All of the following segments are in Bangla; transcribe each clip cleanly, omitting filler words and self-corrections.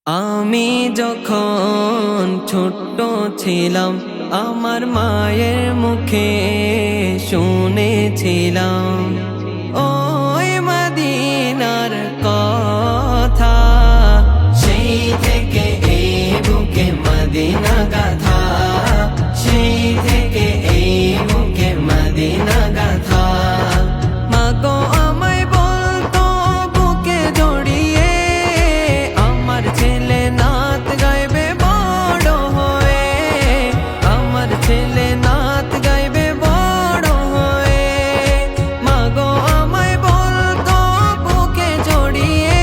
আমি যখন ছোট্ট ছিলাম আমার মায়ের মুখে শুনেছিলাম ওই মদিনার কথা। সেই থেকে এই বুকে মদিনা গাথা, সেই থেকে এই বুকে মদিনা গাথা। মাগো আমায় বলতো বুকে জড়িয়ে আমার ছেলে নাত গাইবে বড় হয়ে, আমার ছেলে নাত গাইবে বড় হয়ে। মাগো আমায় বলতো বুকে জড়িয়ে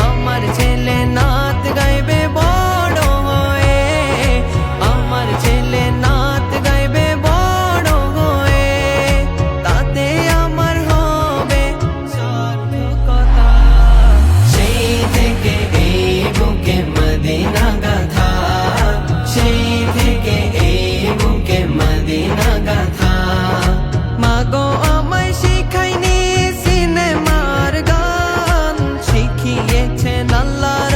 আমার ছেলে নাত গাইবে বড় হয়ে, আমার ছেলে নাত গাইবে বড় হয়ে। তাতে আমার হবে সার্থকতা। সেই থেকে এই বুকে মদিনা গাথা, সেই থেকে এই বুকে মদিনা গাথা। মাগো আমায় শিখায়নি সিনেমার গান, শিখিয়েছেন আল্লাহ